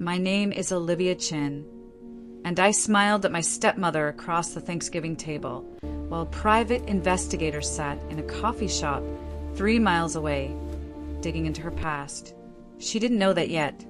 My name is Olivia Chin, and I smiled at my stepmother across the Thanksgiving table, while private investigators sat in a coffee shop 3 miles away, digging into her past. She didn't know that yet.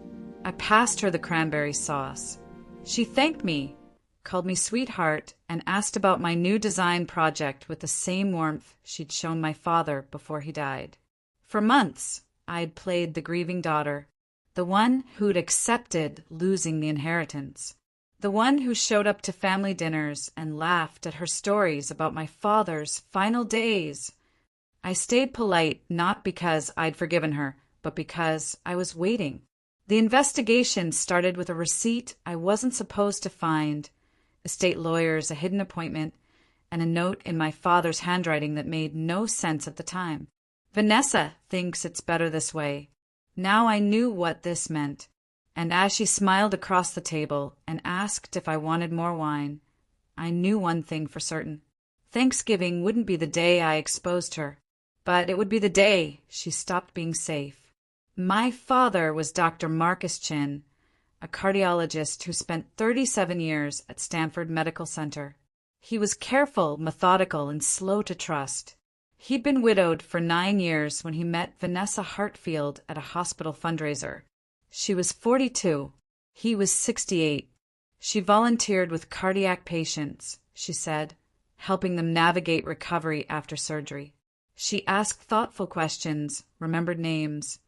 I passed her the cranberry sauce. She thanked me, called me sweetheart, and asked about my new design project with the same warmth she'd shown my father before he died. For months, I'd played the grieving daughter, the one who'd accepted losing the inheritance, the one who showed up to family dinners and laughed at her stories about my father's final days. I stayed polite not because I'd forgiven her, but because I was waiting. The investigation started with a receipt I wasn't supposed to find, estate lawyers, a hidden appointment, and a note in my father's handwriting that made no sense at the time. Vanessa thinks it's better this way. Now I knew what this meant, and as she smiled across the table and asked if I wanted more wine, I knew one thing for certain. Thanksgiving wouldn't be the day I exposed her, but it would be the day she stopped being safe. My father was Dr. Marcus Chin, a cardiologist who spent 37 years at Stanford Medical Center. He was careful, methodical, and slow to trust. He'd been widowed for 9 years when he met Vanessa Hartfield at a hospital fundraiser. She was 42. He was 68. She volunteered with cardiac patients, she said, helping them navigate recovery after surgery. She asked thoughtful questions, remembered names,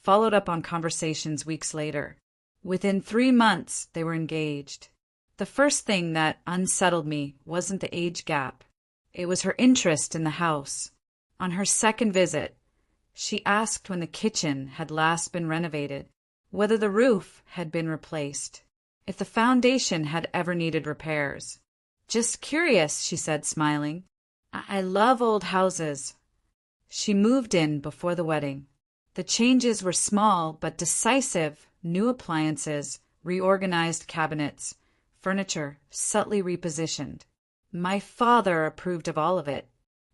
followed up on conversations weeks later. Within 3 months, they were engaged. The first thing that unsettled me wasn't the age gap. It was her interest in the house. On her second visit, she asked when the kitchen had last been renovated, whether the roof had been replaced, if the foundation had ever needed repairs. Just curious, she said, smiling. I love old houses. She moved in before the wedding. The changes were small but decisive: new appliances, reorganized cabinets, furniture subtly repositioned. My father approved of all of it.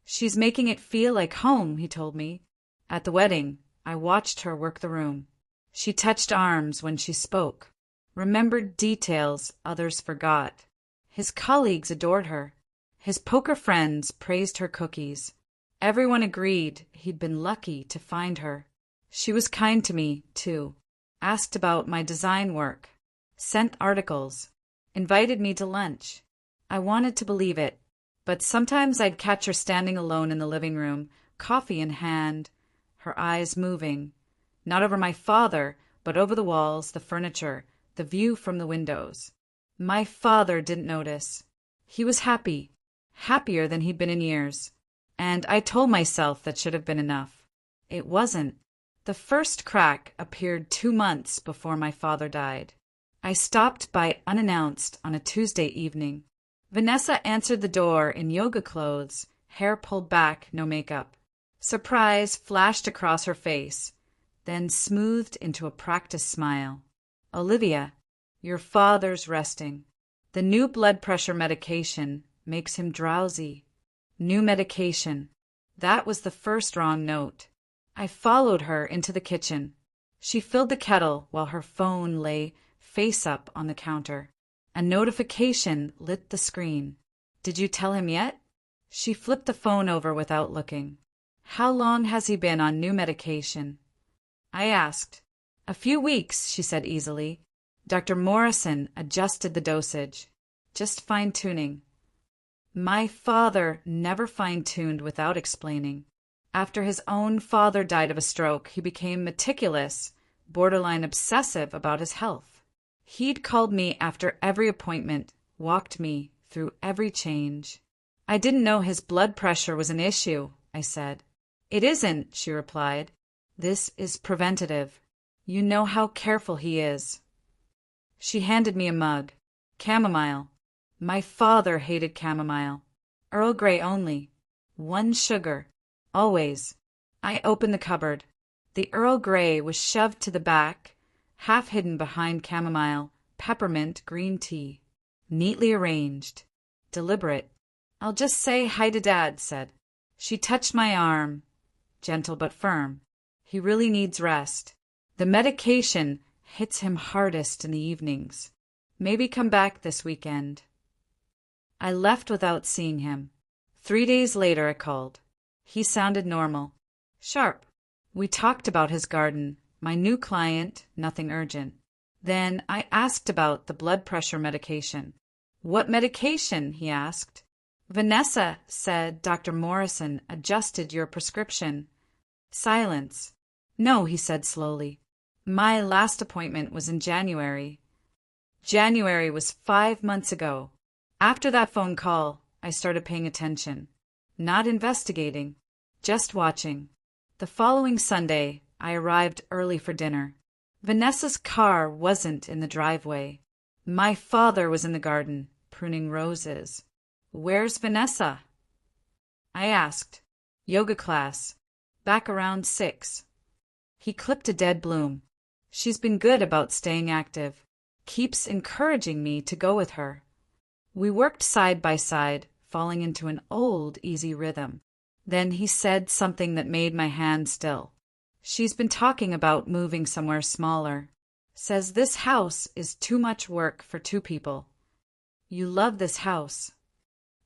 She's making it feel like home, he told me. At the wedding, I watched her work the room. She touched arms when she spoke, remembered details others forgot. His colleagues adored her. His poker friends praised her cookies. Everyone agreed he'd been lucky to find her. She was kind to me, too. Asked about my design work, sent articles, invited me to lunch. I wanted to believe it, but sometimes I'd catch her standing alone in the living room, coffee in hand, her eyes moving, not over my father, but over the walls, the furniture, the view from the windows. My father didn't notice. He was happy, happier than he'd been in years, and I told myself that should have been enough. It wasn't. The first crack appeared 2 months before my father died. I stopped by unannounced on a Tuesday evening. Vanessa answered the door in yoga clothes, hair pulled back, no makeup. Surprise flashed across her face, then smoothed into a practiced smile. Olivia, your father's resting. The new blood pressure medication makes him drowsy. New medication. That was the first wrong note. I followed her into the kitchen. She filled the kettle while her phone lay face up on the counter. A notification lit the screen. Did you tell him yet? She flipped the phone over without looking. How long has he been on new medication? I asked. A few weeks, she said easily. Dr. Morrison adjusted the dosage. Just fine-tuning. My father never fine-tuned without explaining. After his own father died of a stroke, he became meticulous, borderline obsessive about his health. He'd called me after every appointment, walked me through every change. I didn't know his blood pressure was an issue, I said. It isn't, she replied. This is preventative. You know how careful he is. She handed me a mug. Chamomile. My father hated chamomile. Earl Grey only. 1 sugar. Always. I opened the cupboard. The Earl Grey was shoved to the back, half hidden behind chamomile, peppermint, green tea. Neatly arranged. Deliberate. I'll just say hi to Dad, said. She touched my arm, gentle but firm. He really needs rest. The medication Hits him hardest in the evenings. Maybe come back this weekend. I left without seeing him. 3 days later I called. He sounded normal. Sharp. We talked about his garden, my new client, nothing urgent. Then I asked about the blood pressure medication. What medication? He asked. Vanessa said Dr. Morrison adjusted your prescription. Silence. No, he said slowly. My last appointment was in January. January was 5 months ago. After that phone call, I started paying attention. Not investigating, just watching. The following Sunday, I arrived early for dinner. Vanessa's car wasn't in the driveway. My father was in the garden, pruning roses. Where's Vanessa? I asked. Yoga class. Back around 6. He clipped a dead bloom. She's been good about staying active. Keeps encouraging me to go with her. We worked side by side, falling into an old, easy rhythm. Then he said something that made my hand still. She's been talking about moving somewhere smaller. Says this house is too much work for 2 people. You love this house.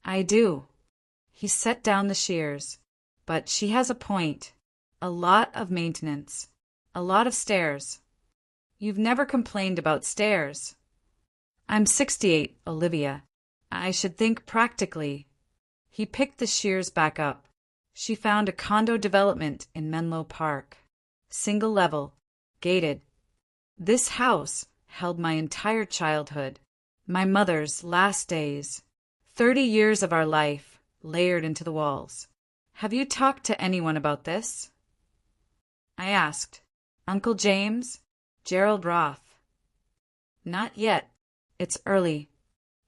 I do. He set down the shears. But she has a point. A lot of maintenance. A lot of stairs. You've never complained about stairs. I'm 68, Olivia. I should think practically. He picked the shears back up. She found a condo development in Menlo Park. Single level. Gated. This house held my entire childhood. My mother's last days. 30 years of our life layered into the walls. Have you talked to anyone about this? I asked. Uncle James? Gerald Roth. Not yet. It's early.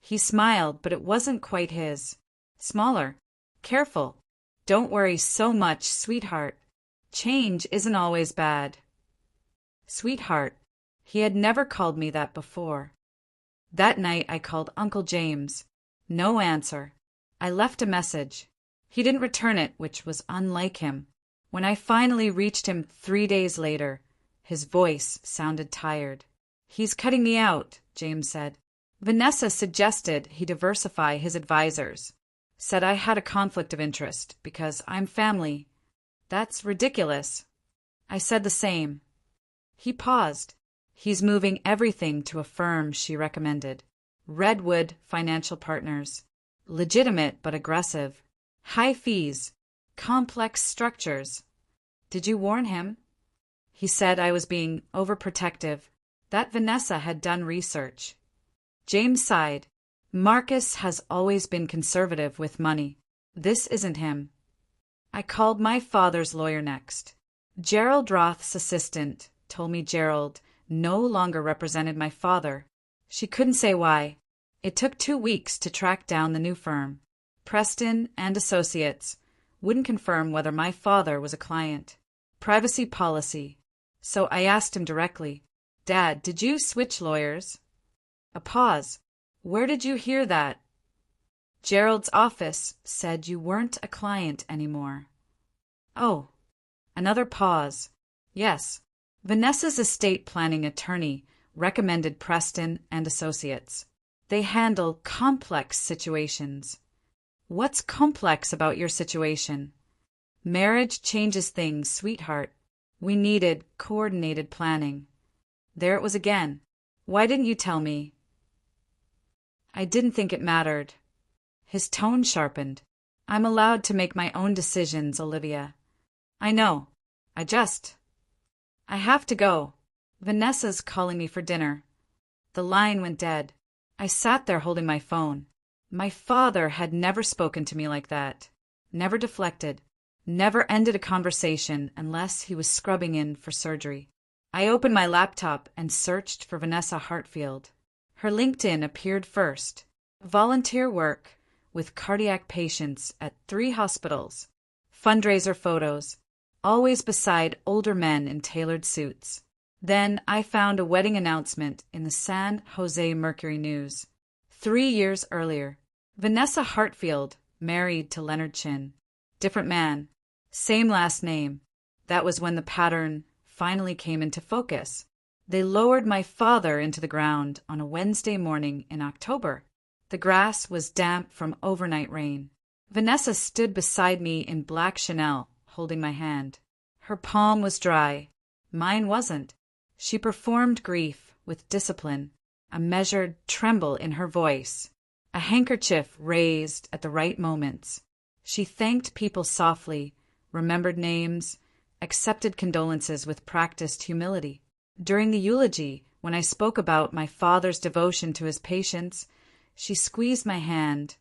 He smiled, but it wasn't quite his. Smaller. Careful. Don't worry so much, sweetheart. Change isn't always bad. Sweetheart. He had never called me that before. That night I called Uncle James. No answer. I left a message. He didn't return it, which was unlike him. When I finally reached him 3 days later, his voice sounded tired. He's cutting me out, James said. Vanessa suggested he diversify his advisors. Said I had a conflict of interest because I'm family. That's ridiculous. I said the same. He paused. He's moving everything to a firm she recommended. Redwood Financial Partners. Legitimate but aggressive. High fees. Complex structures. Did you warn him? He said I was being overprotective. That Vanessa had done research. James sighed. Marcus has always been conservative with money. This isn't him. I called my father's lawyer next. Gerald Roth's assistant told me Gerald no longer represented my father. She couldn't say why. It took 2 weeks to track down the new firm. Preston and Associates wouldn't confirm whether my father was a client. Privacy policy. So I asked him directly, Dad, did you switch lawyers? A pause. Where did you hear that? Gerald's office said you weren't a client anymore. Oh. Another pause. Yes. Vanessa's estate planning attorney recommended Preston and Associates. They handle complex situations. What's complex about your situation? Marriage changes things, sweetheart. We needed coordinated planning. There it was again. Why didn't you tell me? I didn't think it mattered. His tone sharpened. I'm allowed to make my own decisions, Olivia. I know. I have to go. Vanessa's calling me for dinner. The line went dead. I sat there holding my phone. My father had never spoken to me like that. Never deflected. Never ended a conversation unless he was scrubbing in for surgery. I opened my laptop and searched for Vanessa Hartfield. Her LinkedIn appeared first. Volunteer work with cardiac patients at 3 hospitals. Fundraiser photos, always beside older men in tailored suits. Then I found a wedding announcement in the San Jose Mercury News. 3 years earlier, Vanessa Hartfield married to Leonard Chin. Different man, same last name. That was when the pattern finally came into focus. They lowered my father into the ground on a Wednesday morning in October. The grass was damp from overnight rain. Vanessa stood beside me in black Chanel, holding my hand. Her palm was dry. Mine wasn't. She performed grief with discipline, a measured tremble in her voice, a handkerchief raised at the right moments. She thanked people softly, remembered names, accepted condolences with practiced humility. During the eulogy, when I spoke about my father's devotion to his patients, she squeezed my hand,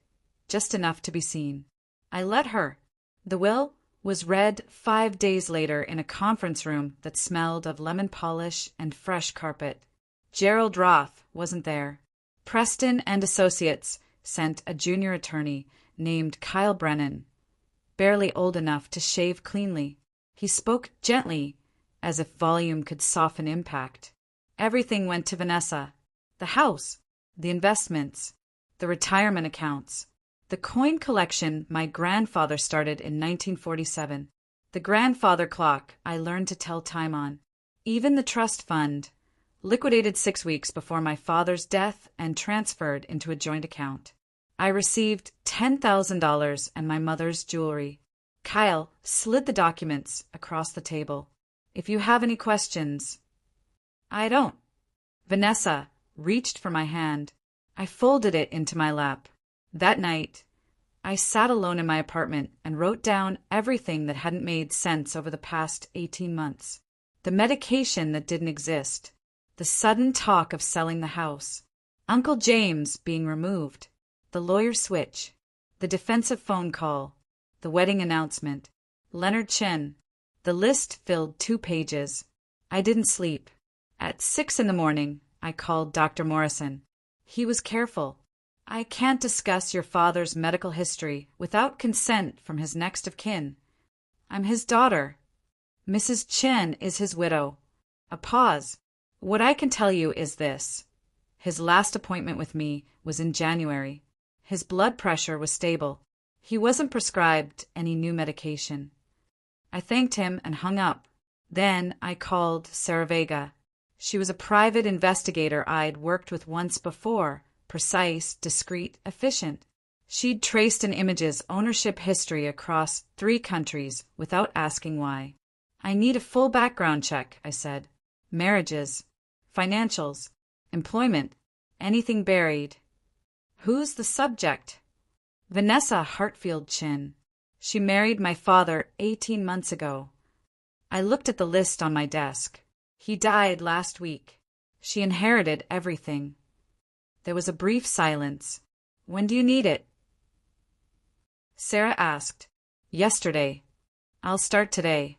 just enough to be seen. I let her. The will was read 5 days later in a conference room that smelled of lemon polish and fresh carpet. Gerald Roth wasn't there. Preston and Associates sent a junior attorney named Kyle Brennan, barely old enough to shave cleanly. He spoke gently, as if volume could soften impact. Everything went to Vanessa. The house, the investments, the retirement accounts, the coin collection my grandfather started in 1947, the grandfather clock I learned to tell time on, even the trust fund, liquidated 6 weeks before my father's death and transferred into a joint account. I received $10,000 and my mother's jewelry. Kyle slid the documents across the table. If you have any questions. I don't. Vanessa reached for my hand. I folded it into my lap. That night, I sat alone in my apartment and wrote down everything that hadn't made sense over the past 18 months. The medication that didn't exist. The sudden talk of selling the house. Uncle James being removed. The lawyer switch. The defensive phone call. The wedding announcement. Leonard Chen. The list filled 2 pages. I didn't sleep. At 6 a.m, I called Dr. Morrison. He was careful. I can't discuss your father's medical history without consent from his next of kin. I'm his daughter. Mrs. Chen is his widow. A pause. What I can tell you is this. His last appointment with me was in January. His blood pressure was stable. He wasn't prescribed any new medication. I thanked him and hung up. Then I called Sarah Vega. She was a private investigator I'd worked with once before, precise, discreet, efficient. She'd traced an image's ownership history across 3 countries without asking why. I need a full background check, I said. Marriages, financials, employment, anything buried. Who's the subject? Vanessa Hartfield Chin. She married my father 18 months ago. I looked at the list on my desk. He died last week. She inherited everything. There was a brief silence. When do you need it? Sarah asked. Yesterday. I'll start today.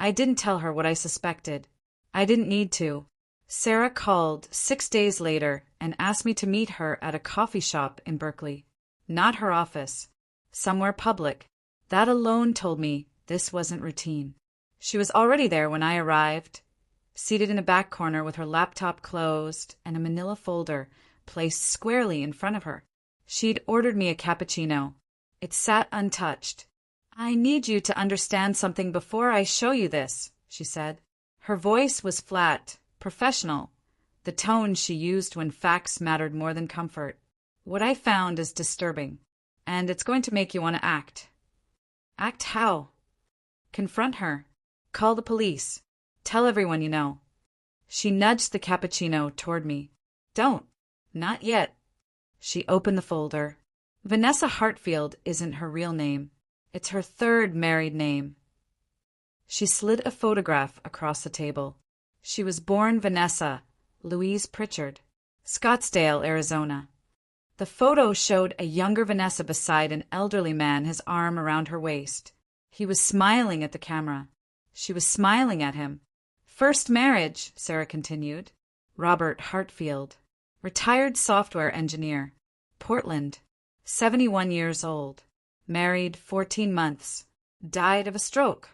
I didn't tell her what I suspected. I didn't need to. Sarah called 6 days later and asked me to meet her at a coffee shop in Berkeley. Not her office. Somewhere public. That alone told me this wasn't routine. She was already there when I arrived, seated in a back corner with her laptop closed and a manila folder placed squarely in front of her. She'd ordered me a cappuccino. It sat untouched. I need you to understand something before I show you this, she said. Her voice was flat, professional, the tone she used when facts mattered more than comfort. What I found is disturbing, and it's going to make you want to act. Act how? Confront her. Call the police. Tell everyone you know. She nudged the cappuccino toward me. Don't. Not yet. She opened the folder. Vanessa Hartfield isn't her real name. It's her 3rd married name. She slid a photograph across the table. She was born Vanessa Louise Pritchard, Scottsdale, Arizona. The photo showed a younger Vanessa beside an elderly man, his arm around her waist. He was smiling at the camera. She was smiling at him. First marriage, Sarah continued. Robert Hartfield, retired software engineer, Portland, 71 years old, married 14 months, died of a stroke.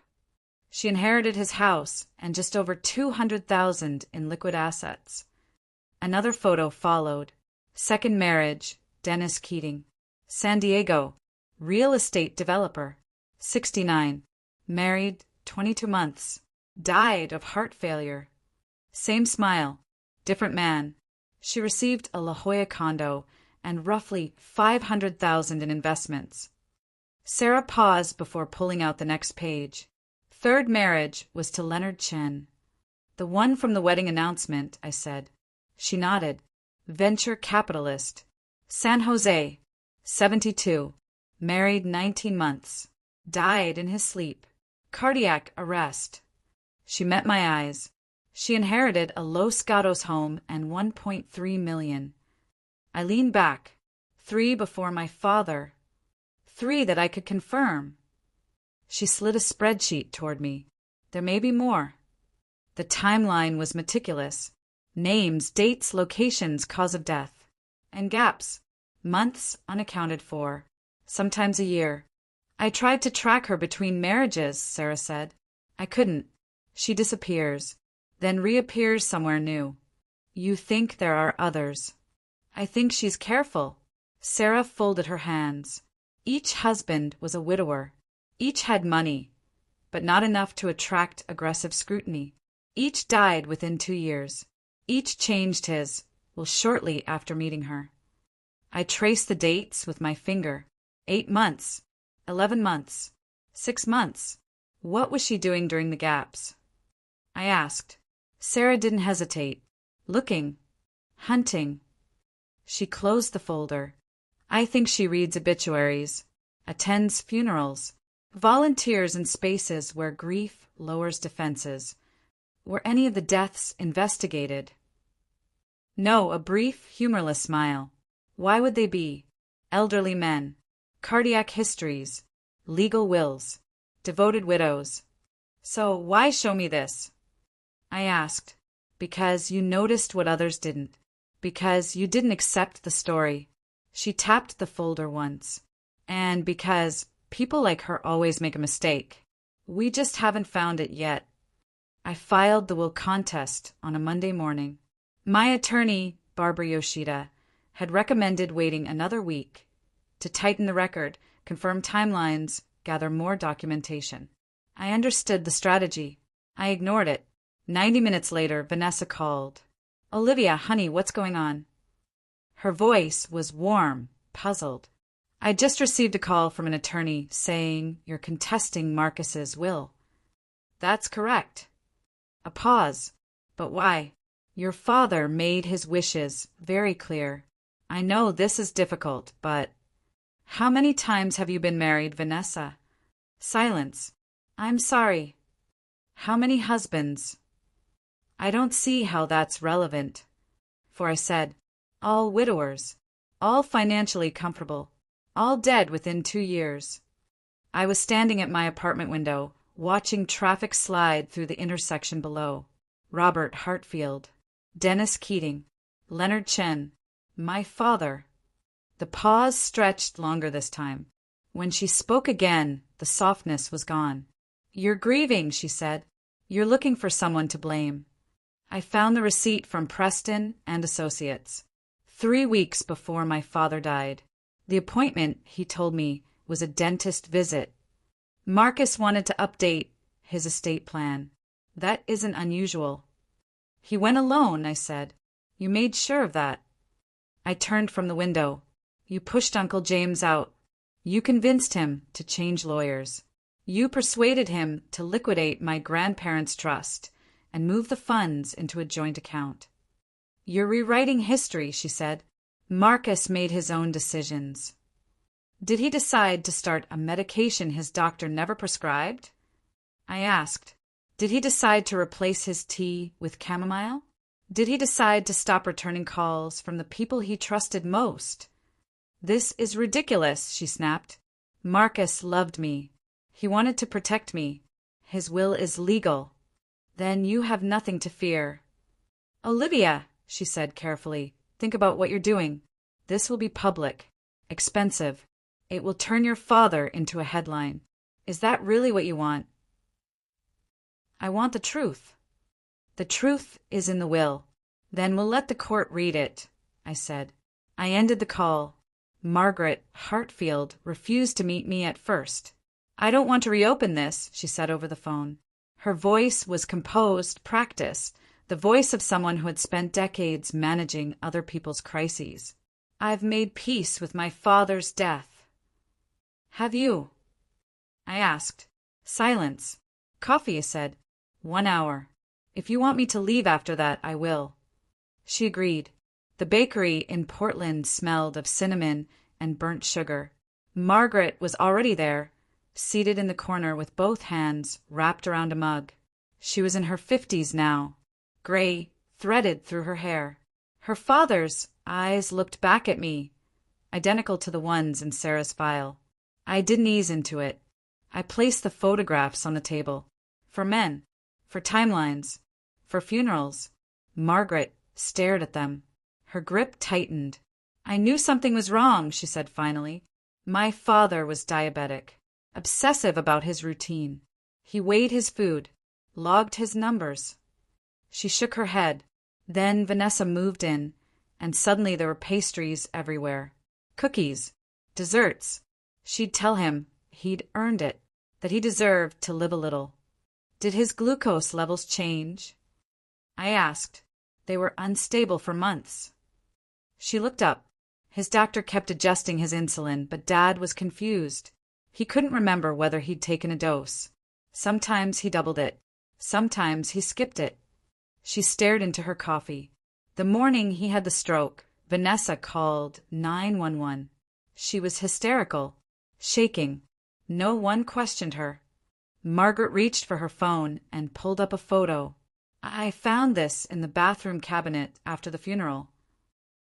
She inherited his house and just over $200,000 in liquid assets. Another photo followed. Second marriage, Dennis Keating, San Diego, real estate developer, 69, married 22 months, died of heart failure. Same smile. Different man. She received a La Jolla condo and roughly $500,000 in investments. Sarah paused before pulling out the next page. Third marriage was to Leonard Chen. The one from the wedding announcement, I said. She nodded. Venture capitalist. San Jose. 72. Married 19 months. Died in his sleep. Cardiac arrest. She met my eyes. She inherited a Los Gatos home and $1.3 million. I leaned back. 3 before my father. 3 that I could confirm. She slid a spreadsheet toward me. There may be more. The timeline was meticulous. Names, dates, locations, cause of death. And gaps. Months unaccounted for. Sometimes a year. I tried to track her between marriages, Sarah said. I couldn't. She disappears, then reappears somewhere new. You think there are others. I think she's careful. Sarah folded her hands. Each husband was a widower. Each had money, but not enough to attract aggressive scrutiny. Each died within 2 years. Each changed his, well, shortly after meeting her. I traced the dates with my finger. 8 months. 11 months. 6 months. What was she doing during the gaps? I asked. Sarah didn't hesitate. Looking. Hunting. She closed the folder. I think she reads obituaries, attends funerals, volunteers in spaces where grief lowers defenses. Were any of the deaths investigated? No, a brief, humorless smile. Why would they be? Elderly men, cardiac histories, legal wills, devoted widows. So why show me this? I asked. Because you noticed what others didn't. Because you didn't accept the story. She tapped the folder once. And because people like her always make a mistake. We just haven't found it yet. I filed the will contest on a Monday morning. My attorney, Barbara Yoshida, had recommended waiting another week to tighten the record, confirm timelines, gather more documentation. I understood the strategy. I ignored it. 90 minutes later, Vanessa called. Olivia, honey, what's going on? Her voice was warm, puzzled. I just received a call from an attorney saying you're contesting Marcus's will. That's correct. A pause. But why? Your father made his wishes very clear. I know this is difficult, but... How many times have you been married, Vanessa? Silence. I'm sorry. How many husbands? I don't see how that's relevant. For I said, all widowers, all financially comfortable, all dead within 2 years. I was standing at my apartment window, watching traffic slide through the intersection below. Robert Hartfield, Dennis Keating, Leonard Chen, my father. The pause stretched longer this time. When she spoke again, the softness was gone. You're grieving, she said. You're looking for someone to blame. I found the receipt from Preston and Associates. 3 weeks before my father died. The appointment, he told me, was a dentist visit. Marcus wanted to update his estate plan. That isn't unusual. He went alone, I said. You made sure of that. I turned from the window. You pushed Uncle James out. You convinced him to change lawyers. You persuaded him to liquidate my grandparents' trust and move the funds into a joint account. You're rewriting history, she said. Marcus made his own decisions. Did he decide to start a medication his doctor never prescribed? I asked. Did he decide to replace his tea with chamomile? Did he decide to stop returning calls from the people he trusted most? This is ridiculous, she snapped. Marcus loved me. He wanted to protect me. His will is legal. Then you have nothing to fear. Olivia, she said carefully, think about what you're doing. This will be public, expensive. It will turn your father into a headline. Is that really what you want? I want the truth. The truth is in the will. Then we'll let the court read it, I said. I ended the call. Margaret Hartfield refused to meet me at first. I don't want to reopen this, she said over the phone. Her voice was composed, practiced, the voice of someone who had spent decades managing other people's crises. "I've made peace with my father's death." "Have you?" I asked. Silence. "Coffee," I said. "1 hour. If you want me to leave after that, I will." She agreed. The bakery in Portland smelled of cinnamon and burnt sugar. Margaret was already there, seated in the corner with both hands wrapped around a mug. She was in her 50s now, gray threaded through her hair. Her father's eyes looked back at me, identical to the ones in Sarah's file. I didn't ease into it. I placed the photographs on the table. For men, for timelines, for funerals. Margaret stared at them. Her grip tightened. "I knew something was wrong," she said finally. "My father was diabetic, obsessive about his routine. He weighed his food, logged his numbers." She shook her head. Then Vanessa moved in, and suddenly there were pastries everywhere. Cookies, desserts. She'd tell him he'd earned it, that he deserved to live a little. Did his glucose levels change? I asked. They were unstable for months. She looked up. His doctor kept adjusting his insulin, but Dad was confused. He couldn't remember whether he'd taken a dose. Sometimes he doubled it. Sometimes he skipped it. She stared into her coffee. The morning he had the stroke, Vanessa called 911. She was hysterical, shaking. No one questioned her. Margaret reached for her phone and pulled up a photo. "I found this in the bathroom cabinet after the funeral."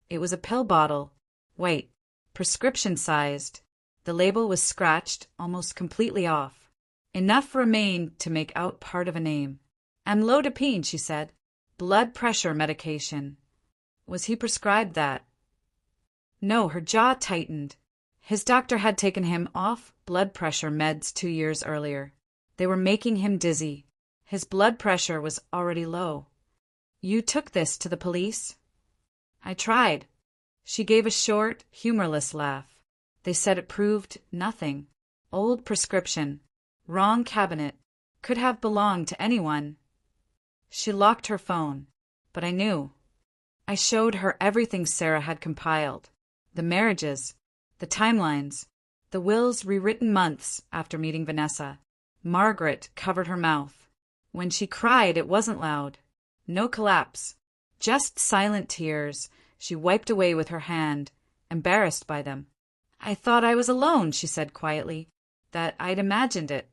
It was a pill bottle, white, prescription-sized. The label was scratched almost completely off. Enough remained to make out part of a name. "Amlodipine," she said. "Blood pressure medication." Was he prescribed that? No, her jaw tightened. His doctor had taken him off blood pressure meds 2 years earlier. They were making him dizzy. His blood pressure was already low. "You took this to the police?" "I tried." She gave a short, humorless laugh. "They said it proved nothing. Old prescription. Wrong cabinet. Could have belonged to anyone." She locked her phone. But I knew. I showed her everything Sarah had compiled. The marriages, the timelines, the wills rewritten months after meeting Vanessa. Margaret covered her mouth. When she cried, it wasn't loud. No collapse. Just silent tears she wiped away with her hand, embarrassed by them. "I thought I was alone," she said quietly. "That I'd imagined it."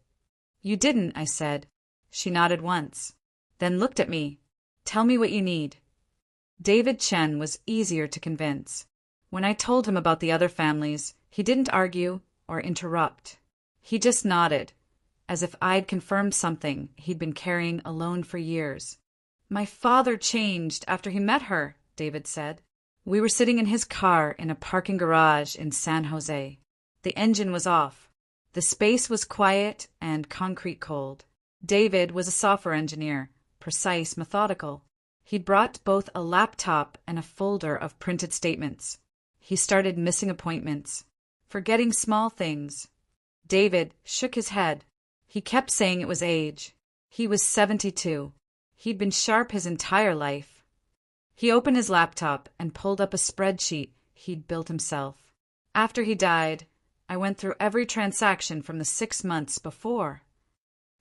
"You didn't," I said. She nodded once, then looked at me. "Tell me what you need." David Chen was easier to convince. When I told him about the other families, he didn't argue or interrupt. He just nodded, as if I'd confirmed something he'd been carrying alone for years. "My father changed after he met her," David said. "We were sitting in his car in a parking garage in San Jose. The engine was off. The space was quiet and concrete cold. David was a software engineer, precise, methodical. He'd brought both a laptop and a folder of printed statements. He started missing appointments, forgetting small things. David shook his head. He kept saying it was age. He was 72. He'd been sharp his entire life. He opened his laptop and pulled up a spreadsheet he'd built himself. After he died, I went through every transaction from the 6 months before.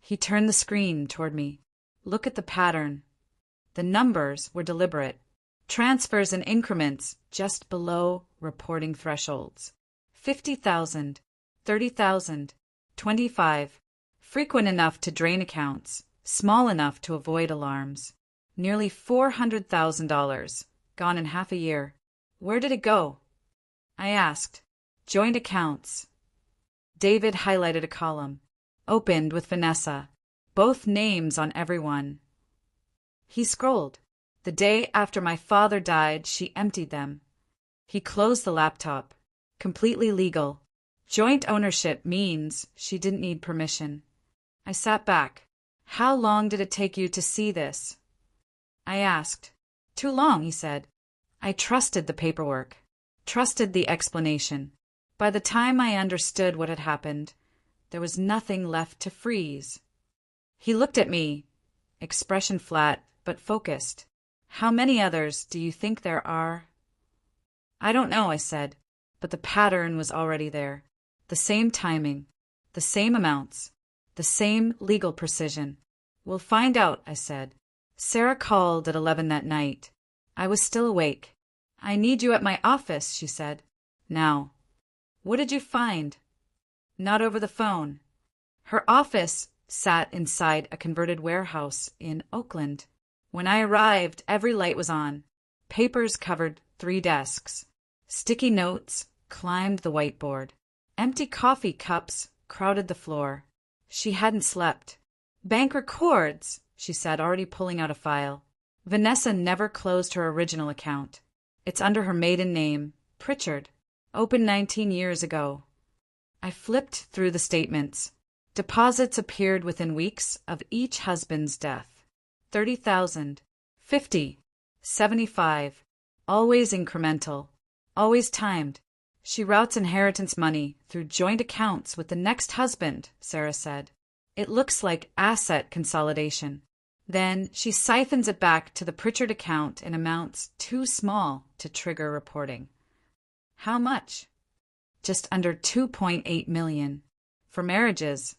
He turned the screen toward me. "Look at the pattern." The numbers were deliberate. Transfers in increments just below reporting thresholds. 50,000, 30,000, 25. Frequent enough to drain accounts, small enough to avoid alarms. Nearly $400,000, gone in half a year. Where did it go? I asked. Joint accounts. David highlighted a column. Opened with Vanessa. Both names on everyone. He scrolled. The day after my father died, she emptied them. He closed the laptop. Completely legal. Joint ownership means she didn't need permission. I sat back. How long did it take you to see this? I asked. Too long, he said. I trusted the paperwork. Trusted the explanation. By the time I understood what had happened, there was nothing left to freeze. He looked at me, expression flat, but focused. How many others do you think there are? I don't know, I said, but the pattern was already there. The same timing, the same amounts, the same legal precision. We'll find out, I said. Sarah called at 11 that night. I was still awake. I need you at my office, she said. Now. What did you find? Not over the phone. Her office sat inside a converted warehouse in Oakland. When I arrived, every light was on. Papers covered 3 desks. Sticky notes climbed the whiteboard. Empty coffee cups crowded the floor. She hadn't slept. Bank records, she said, already pulling out a file. Vanessa never closed her original account. It's under her maiden name, Pritchard. Opened 19 years ago. I flipped through the statements. Deposits appeared within weeks of each husband's death. 30,000, 50, 75, always incremental, always timed. She routes inheritance money through joint accounts with the next husband, Sarah said. It looks like asset consolidation. Then she siphons it back to the Pritchard account in amounts too small to trigger reporting. How much? Just under 2.8 million. For marriages.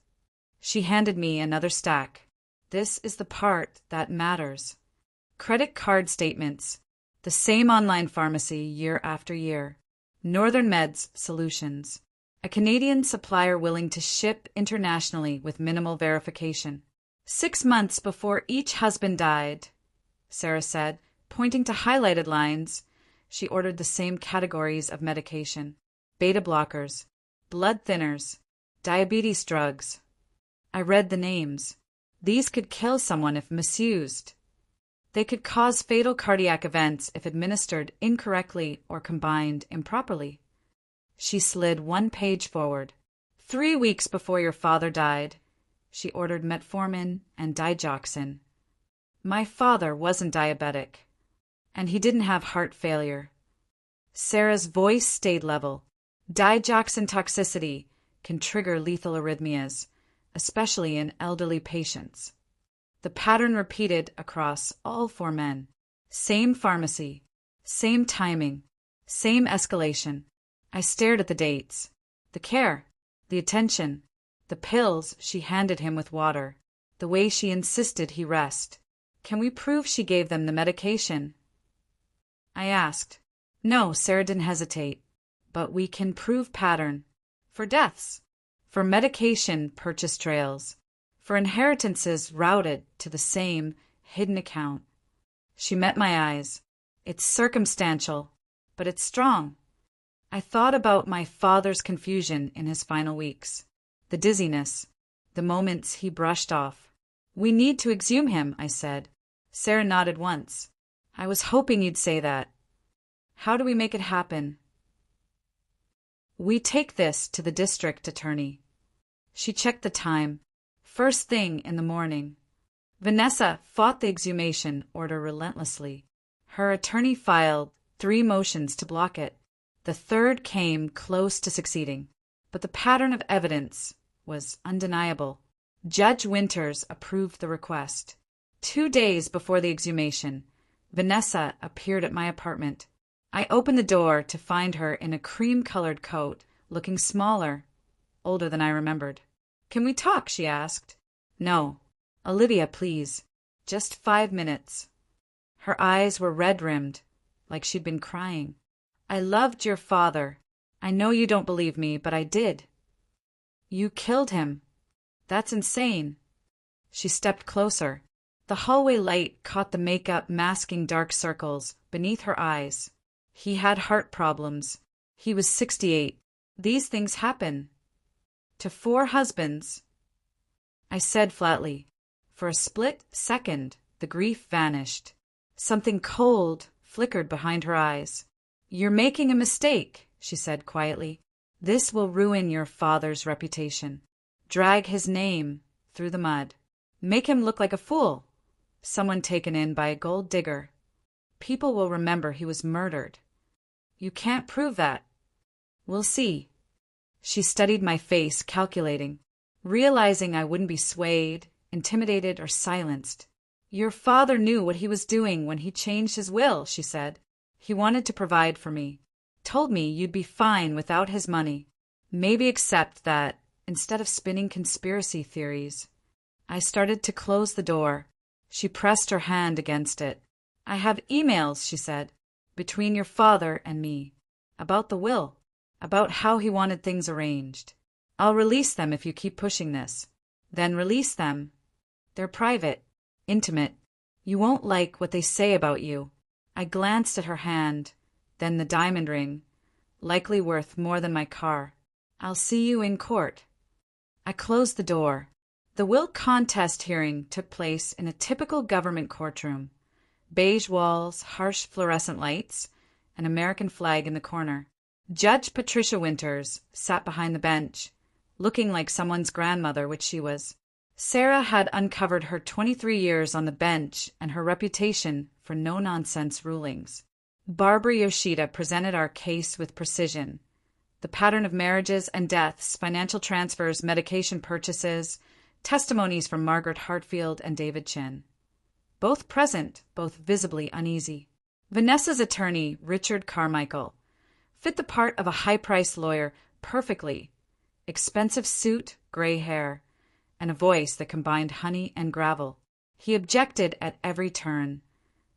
She handed me another stack. This is the part that matters. Credit card statements. The same online pharmacy year after year. Northern Meds Solutions. A Canadian supplier willing to ship internationally with minimal verification. 6 months before each husband died, Sarah said, pointing to highlighted lines. She ordered the same categories of medication. Beta blockers, blood thinners, diabetes drugs. I read the names. These could kill someone if misused. They could cause fatal cardiac events if administered incorrectly or combined improperly. She slid 1 page forward. 3 weeks before your father died, she ordered metformin and digoxin. My father wasn't diabetic, and he didn't have heart failure. Sarah's voice stayed level. Digoxin toxicity can trigger lethal arrhythmias, especially in elderly patients. The pattern repeated across all 4 men. Same pharmacy, same timing, same escalation. I stared at the dates, the care, the attention, the pills she handed him with water, the way she insisted he rest. Can we prove she gave them the medication? I asked. No, Sarah didn't hesitate. But we can prove pattern. For deaths, for medication purchase trails, for inheritances routed to the same hidden account. She met my eyes. It's circumstantial, but it's strong. I thought about my father's confusion in his final weeks, the dizziness, the moments he brushed off. We need to exhume him, I said. Sarah nodded once. I was hoping you'd say that. How do we make it happen? We take this to the district attorney. She checked the time. First thing in the morning. Vanessa fought the exhumation order relentlessly. Her attorney filed 3 motions to block it. The 3rd came close to succeeding, but the pattern of evidence was undeniable. Judge Winters approved the request. 2 days before the exhumation, Vanessa appeared at my apartment. I opened the door to find her in a cream-colored coat, looking smaller, older than I remembered. Can we talk? She asked. No. Olivia, please. Just 5 minutes. Her eyes were red-rimmed, like she'd been crying. I loved your father. I know you don't believe me, but I did. You killed him. That's insane. She stepped closer. The hallway light caught the makeup masking dark circles beneath her eyes. He had heart problems. He was 68. These things happen. To 4 husbands. I said flatly. For a split second, the grief vanished. Something cold flickered behind her eyes. You're making a mistake, she said quietly. This will ruin your father's reputation. Drag his name through the mud. Make him look like a fool. Someone taken in by a gold digger. People will remember he was murdered. You can't prove that. We'll see. She studied my face, calculating, realizing I wouldn't be swayed, intimidated, or silenced. Your father knew what he was doing when he changed his will, she said. He wanted to provide for me. Told me you'd be fine without his money. Maybe accept that, instead of spinning conspiracy theories. I started to close the door. She pressed her hand against it. I have emails, she said, between your father and me. About the will. About how he wanted things arranged. I'll release them if you keep pushing this. Then release them. They're private. Intimate. You won't like what they say about you. I glanced at her hand, then the diamond ring, likely worth more than my car. I'll see you in court. I closed the door. The will contest hearing took place in a typical government courtroom. Beige walls, harsh fluorescent lights, an American flag in the corner. Judge Patricia Winters sat behind the bench, looking like someone's grandmother, which she was. Sarah had uncovered her 23 years on the bench and her reputation for no-nonsense rulings. Barbara Yoshida presented our case with precision. The pattern of marriages and deaths, financial transfers, medication purchases, testimonies from Margaret Hartfield and David Chin. Both present, both visibly uneasy. Vanessa's attorney, Richard Carmichael, fit the part of a high-priced lawyer perfectly. Expensive suit, gray hair, and a voice that combined honey and gravel. He objected at every turn,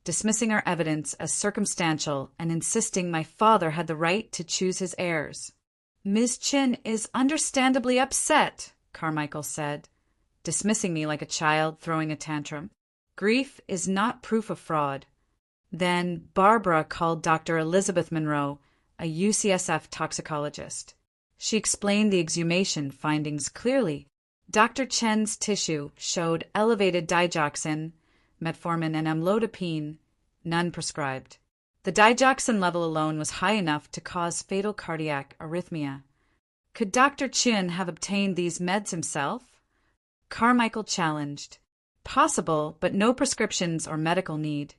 dismissing our evidence as circumstantial and insisting my father had the right to choose his heirs. Ms. Chin is understandably upset, Carmichael said, dismissing me like a child throwing a tantrum. Grief is not proof of fraud. Then Barbara called Dr. Elizabeth Monroe, a UCSF toxicologist. She explained the exhumation findings clearly. Dr. Chen's tissue showed elevated digoxin, metformin, and amlodipine, none prescribed. The digoxin level alone was high enough to cause fatal cardiac arrhythmia. Could Dr. Chin have obtained these meds himself? Carmichael challenged. Possible, but no prescriptions or medical need.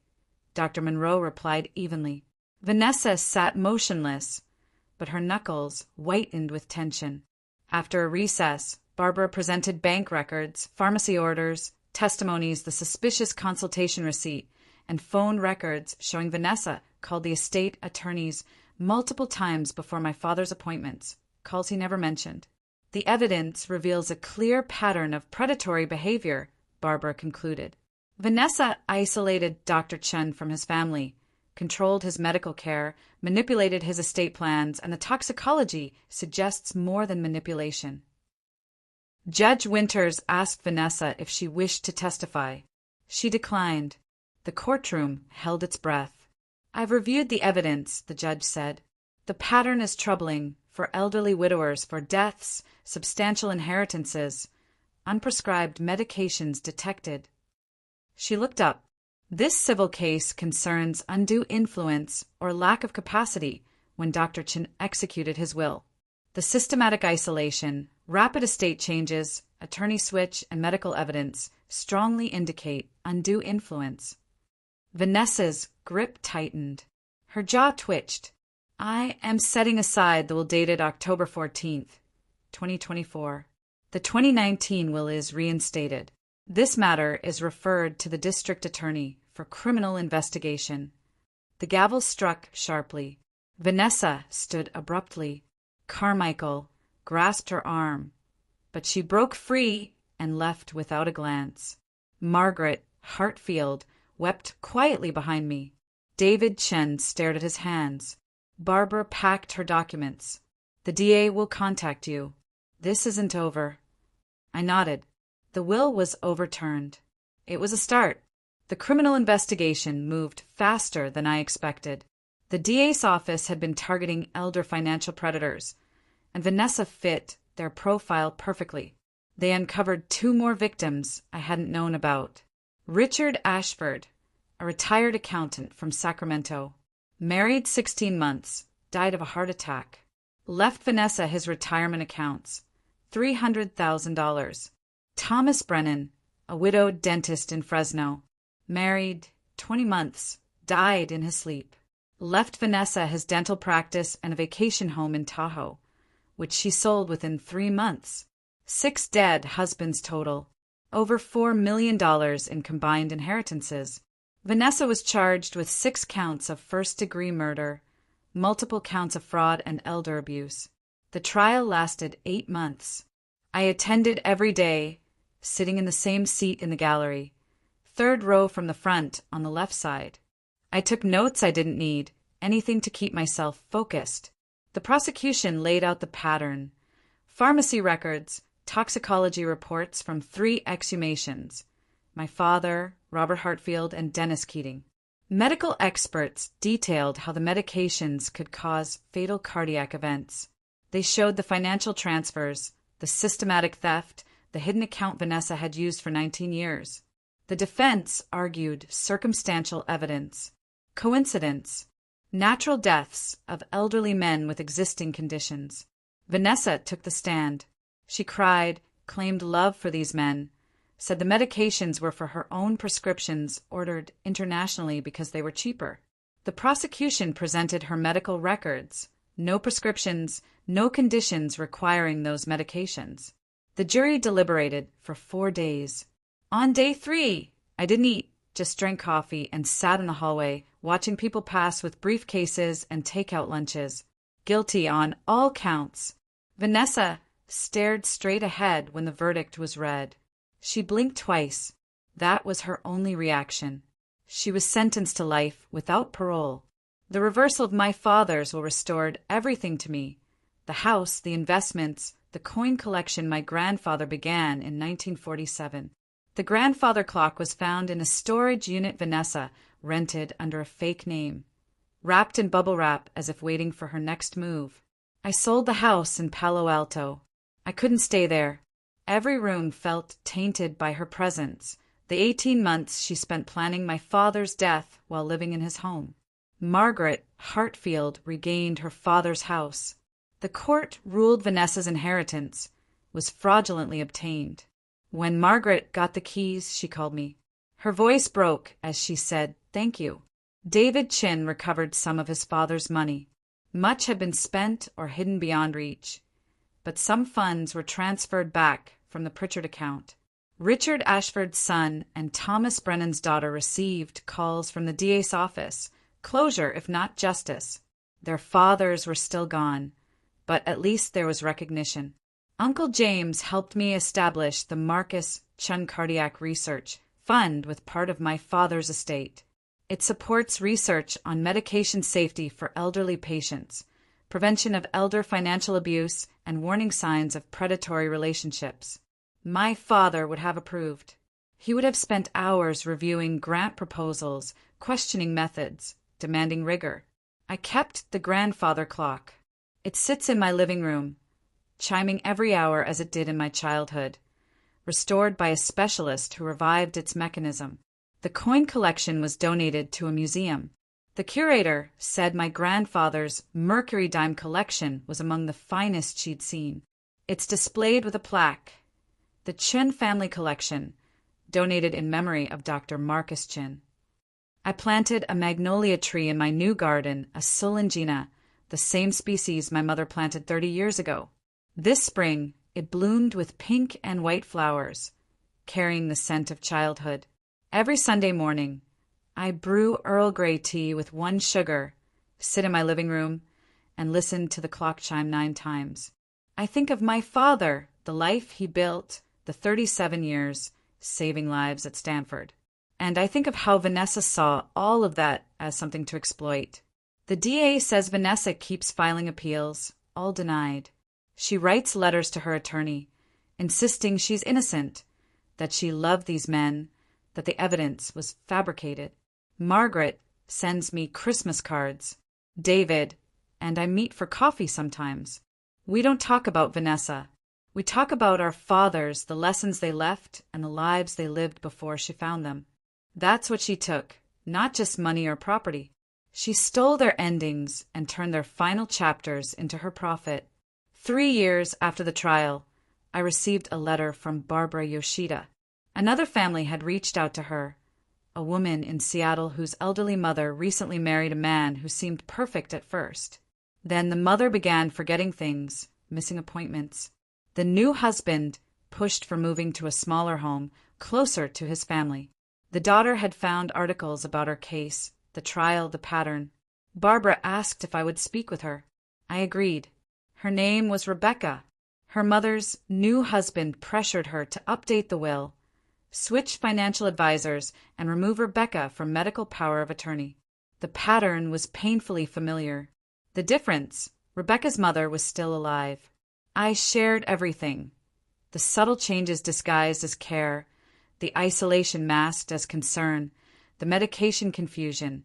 Dr. Monroe replied evenly. Vanessa sat motionless, but her knuckles whitened with tension. After a recess, Barbara presented bank records, pharmacy orders, testimonies, the suspicious consultation receipt, and phone records showing Vanessa called the estate attorneys multiple times before my father's appointments, calls he never mentioned. The evidence reveals a clear pattern of predatory behavior, Barbara concluded. Vanessa isolated Dr. Chen from his family, controlled his medical care, manipulated his estate plans, and the toxicology suggests more than manipulation. Judge Winters asked Vanessa if she wished to testify. She declined. The courtroom held its breath. I've reviewed the evidence, the judge said. The pattern is troubling for elderly widowers, for deaths, substantial inheritances, unprescribed medications detected. She looked up. This civil case concerns undue influence or lack of capacity when Dr. Chin executed his will. The systematic isolation, rapid estate changes, attorney switch, and medical evidence strongly indicate undue influence. Vanessa's grip tightened. Her jaw twitched. I am setting aside the will dated October 14th, 2024. The 2019 will is reinstated. This matter is referred to the district attorney for criminal investigation. The gavel struck sharply. Vanessa stood abruptly. Carmichael grasped her arm, but she broke free and left without a glance. Margaret Hartfield wept quietly behind me. David Chen stared at his hands. Barbara packed her documents. The DA will contact you. This isn't over. I nodded. The will was overturned. It was a start. The criminal investigation moved faster than I expected. The DA's office had been targeting elder financial predators, and Vanessa fit their profile perfectly. They uncovered 2 more victims I hadn't known about. Richard Ashford, a retired accountant from Sacramento, married 16 months, died of a heart attack. Left Vanessa his retirement accounts, $300,000. Thomas Brennan, a widowed dentist in Fresno, married 20 months, died in his sleep. Left Vanessa his dental practice and a vacation home in Tahoe, which she sold within 3 months. 6 dead husbands total. over $4 million in combined inheritances. Vanessa was charged with 6 counts of first-degree murder, multiple counts of fraud and elder abuse. The trial lasted 8 months. I attended every day, sitting in the same seat in the gallery, 3rd row from the front on the left side. I took notes I didn't need, anything to keep myself focused. The prosecution laid out the pattern. Pharmacy records, toxicology reports from 3 exhumations. My father, Robert Hartfield, and Dennis Keating. Medical experts detailed how the medications could cause fatal cardiac events. They showed the financial transfers, the systematic theft, the hidden account Vanessa had used for 19 years. The defense argued circumstantial evidence. Coincidence. Natural deaths of elderly men with existing conditions. Vanessa took the stand. She cried, claimed love for these men, said the medications were for her own prescriptions ordered internationally because they were cheaper. The prosecution presented her medical records. No prescriptions, no conditions requiring those medications. The jury deliberated for 4 days. On day 3, I didn't eat, just drank coffee and sat in the hallway, watching people pass with briefcases and takeout lunches. Guilty on all counts. Vanessa stared straight ahead when the verdict was read. She blinked twice. That was her only reaction. She was sentenced to life without parole. The reversal of my father's will restored everything to me. The house, the investments, the coin collection my grandfather began in 1947. The grandfather clock was found in a storage unit Vanessa rented under a fake name, wrapped in bubble wrap as if waiting for her next move. I sold the house in Palo Alto. I couldn't stay there. Every room felt tainted by her presence, the 18 months she spent planning my father's death while living in his home. Margaret Hartfield regained her father's house. The court ruled Vanessa's inheritance was fraudulently obtained. When Margaret got the keys, she called me. Her voice broke as she said, "Thank you." David Chin recovered some of his father's money. Much had been spent or hidden beyond reach, but some funds were transferred back from the Pritchard account. Richard Ashford's son and Thomas Brennan's daughter received calls from the DA's office, closure if not justice. Their fathers were still gone, but at least there was recognition. Uncle James helped me establish the Marcus Chun Cardiac Research Fund with part of my father's estate. It supports research on medication safety for elderly patients, prevention of elder financial abuse, and warning signs of predatory relationships. My father would have approved. He would have spent hours reviewing grant proposals, questioning methods, demanding rigor. I kept the grandfather clock. It sits in my living room, chiming every hour as it did in my childhood, restored by a specialist who revived its mechanism. The coin collection was donated to a museum. The curator said my grandfather's Mercury dime collection was among the finest she'd seen. It's displayed with a plaque. The Chin family collection, donated in memory of Dr. Marcus Chin. I planted a magnolia tree in my new garden, a Solangina, the same species my mother planted 30 years ago. This spring, it bloomed with pink and white flowers, carrying the scent of childhood. Every Sunday morning, I brew Earl Grey tea with 1 sugar, sit in my living room, and listen to the clock chime 9 times. I think of my father, the life he built, the 37 years, saving lives at Stanford. And I think of how Vanessa saw all of that as something to exploit. The DA says Vanessa keeps filing appeals, all denied. She writes letters to her attorney, insisting she's innocent, that she loved these men, that the evidence was fabricated. Margaret sends me Christmas cards. David and I meet for coffee sometimes. We don't talk about Vanessa. We talk about our fathers, the lessons they left, and the lives they lived before she found them. That's what she took, not just money or property. She stole their endings and turned their final chapters into her profit. 3 years after the trial, I received a letter from Barbara Yoshida. Another family had reached out to her, a woman in Seattle whose elderly mother recently married a man who seemed perfect at first. Then the mother began forgetting things, missing appointments. The new husband pushed for moving to a smaller home, closer to his family. The daughter had found articles about her case, the trial, the pattern. Barbara asked if I would speak with her. I agreed. Her name was Rebecca. Her mother's new husband pressured her to update the will, switch financial advisors, and remove Rebecca from medical power of attorney. The pattern was painfully familiar. The difference, Rebecca's mother was still alive. I shared everything. The subtle changes disguised as care, the isolation masked as concern, the medication confusion,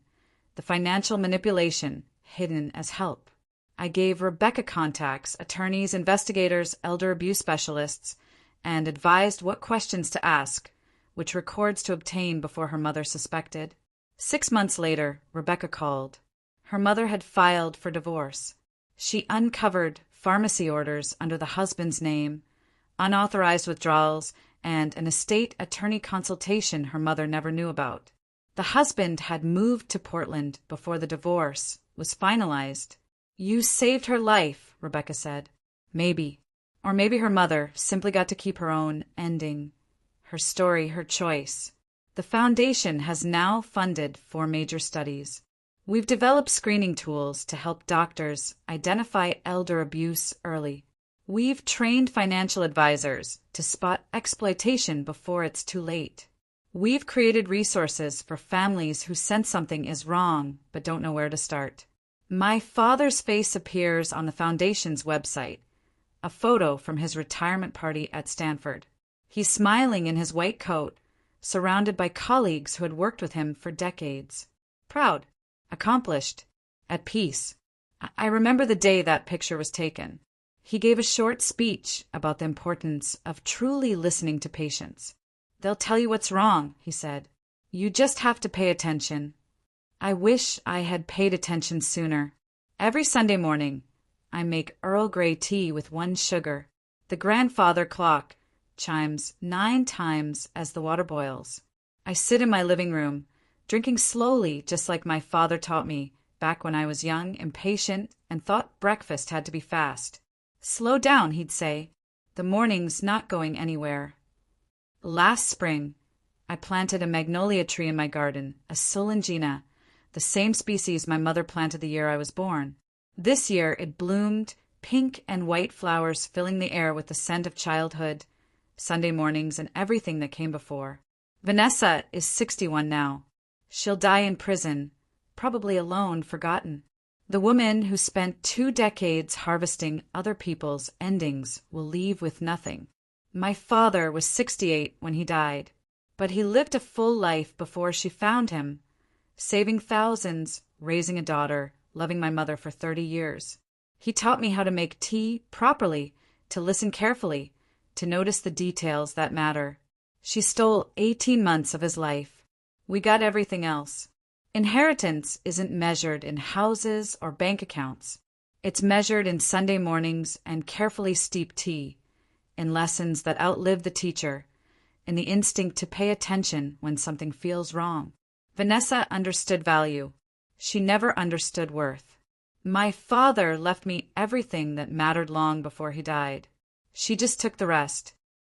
the financial manipulation hidden as help. I gave Rebecca contacts, attorneys, investigators, elder abuse specialists, and advised what questions to ask, which records to obtain before her mother suspected. 6 months later, Rebecca called. Her mother had filed for divorce. She uncovered pharmacy orders under the husband's name, unauthorized withdrawals, and an estate attorney consultation her mother never knew about. The husband had moved to Portland before the divorce was finalized. You saved her life, Rebecca said. Maybe. Or maybe her mother simply got to keep her own ending. Her story, her choice. The foundation has now funded 4 major studies. We've developed screening tools to help doctors identify elder abuse early. We've trained financial advisors to spot exploitation before it's too late. We've created resources for families who sense something is wrong but don't know where to start. My father's face appears on the Foundation's website, a photo from his retirement party at Stanford. He's smiling in his white coat, surrounded by colleagues who had worked with him for decades. Proud, accomplished, at peace. I remember the day that picture was taken. He gave a short speech about the importance of truly listening to patients. They'll tell you what's wrong, he said. You just have to pay attention. I wish I had paid attention sooner. Every Sunday morning, I make Earl Grey tea with 1 sugar. The grandfather clock chimes 9 times as the water boils. I sit in my living room, drinking slowly just like my father taught me back when I was young, impatient, and thought breakfast had to be fast. Slow down, he'd say. The morning's not going anywhere. Last spring, I planted a magnolia tree in my garden, a solangina, the same species my mother planted the year I was born. This year it bloomed, pink and white flowers filling the air with the scent of childhood, Sunday mornings, and everything that came before. Vanessa is 61 now. She'll die in prison, probably alone, forgotten. The woman who spent 2 decades harvesting other people's endings will leave with nothing. My father was 68 when he died, but he lived a full life before she found him, saving thousands, raising a daughter, loving my mother for 30 years. He taught me how to make tea properly, to listen carefully, to notice the details that matter. She stole 18 months of his life. We got everything else. Inheritance isn't measured in houses or bank accounts. It's measured in Sunday mornings and carefully steeped tea, in lessons that outlive the teacher, in the instinct to pay attention when something feels wrong. Vanessa understood value. She never understood worth. My father left me everything that mattered long before he died. She just took the rest.